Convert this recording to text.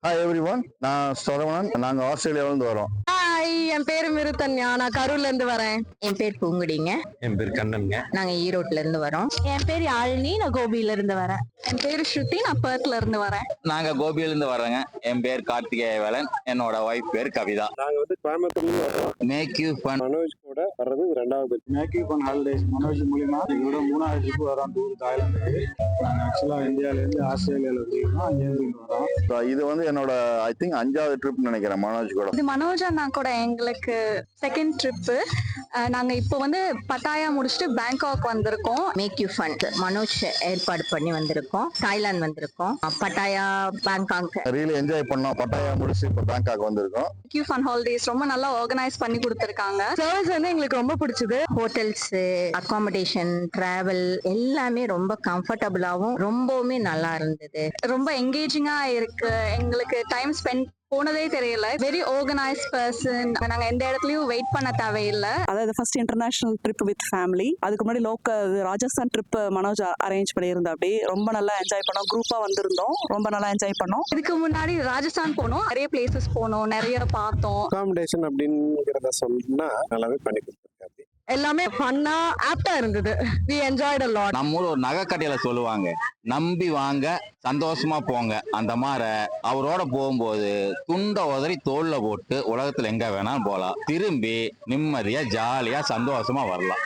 Hi everyone, நான் சரவணன். நாங்க ஆஸ்திரேலியாவில இருந்து வரோம். ஹாய், என் பேரு மிருத்தன்யா. நான் கரூர்ல இருந்து வரேன். என் பேர் பூங்குடிங்க. என் பேர் கண்ணனுங்க. நாங்க ஈரோட்ல இருந்து வரோம். என் பேர் யாழினி. நான் கோபியில இருந்து வரேன். என் பேரு ஸ்ருதி. நான் பெர்த்ல இருந்து வரேன். நாங்க கோபியில இருந்து வர்றோங்க. என் பேர் கார்த்திகேயவேலன். என்னோட ஒய்ஃப் பேர் கவிதா. நாங்க கோயம்புத்தூர்ல இருந்து வரோம். Make you fun. மனோஜ் கூட வர்றது ரெண்டாவது. Make you fun holidays Manoj மூலியமா எங்களோட 3வது ட்ரிப் வரோம். Tour Thailand. நாங்க ஆக்சுவலா இந்தியால இருந்து ஆஸ்திரேலியால இருக்கோம். அங்கேருந்து வரோம். இது என்னோட ஐ திங்க் 5வது ட்ரிப் நினைக்கிறேன் மனோஜ் கூட. இது மனோஜ் அண்ணா கூட எங்களுக்கு செகண்ட் ட்ரிப்பு. நாங்க இப்போ பட்டாயா முடிச்சுட்டு பேங்காக் வந்திருக்கோம். மேக் யூ ஃபன் மனோஜ் ஏற்பாடு பண்ணி வந்திருக்கோம். தாய்லாந்து வந்திருக்கோம். பட்டாயா, பேங்காக் ரியலி என்ஜாய் பண்ணோம். பட்டாயா முடிச்சு இப்போ பேங்காக் வந்திருக்கோம். கியூ ஃபன் ஹாலிடேஸ் ரொம்ப நல்லா ஆர்கனைஸ் பண்ணி கொடுத்துருக்காங்க. சர்வீஸ் எங்களுக்கு ரொம்ப பிடிச்சது. ஹோட்டல்ஸ், அகாமடேஷன், டிராவல் எல்லாமே ரொம்ப கம்ஃபர்டபுளாகவும் ரொம்பவுமே நல்லா இருந்தது. ரொம்ப என்கேஜிங்கா இருக்கு. எங்களுக்கு டைம் ஸ்பெண்ட் போனதே தெரியல. Very organised person. நாங்க எந்த இடத்துலயும் வெயிட் பண்ண தேவையில்லை. அதாவது first international trip with family. அதுக்கு முன்னாடி local Rajasthan trip Manoj arrange பண்ணியிருந்தா. அப்படி ரொம்ப நல்லா என்ஜாய் பண்ணோம். குரூப்பா வந்திருந்தோம். ரொம்ப நல்லா என்ஜாய் பண்ணோம். இதுக்கு முன்னாடி ராஜஸ்தான் போனோம். நிறைய பிளேசஸ் போனோம். நிறைய பார்த்தோம். அகாமடேஷன் அப்படிங்கிறத சொன்னா நல்லாவே பண்ணி கொடுத்துருக்காரு. எல்லாமே ஃபன்னா ஆப்டா இருந்தது. we enjoyed a lot. நம்ம ஊர் ஒரு நகைக்கடையில சொல்லுவாங்க, நம்பி வாங்க சந்தோஷமா போங்க. அந்த மாதிரி அவரோட போகும்போது துண்டை உதறி தோல்ல போட்டு உலகத்துல எங்க வேணாலும் போலாம். திரும்பி நிம்மதியா ஜாலியா சந்தோஷமா வரலாம்.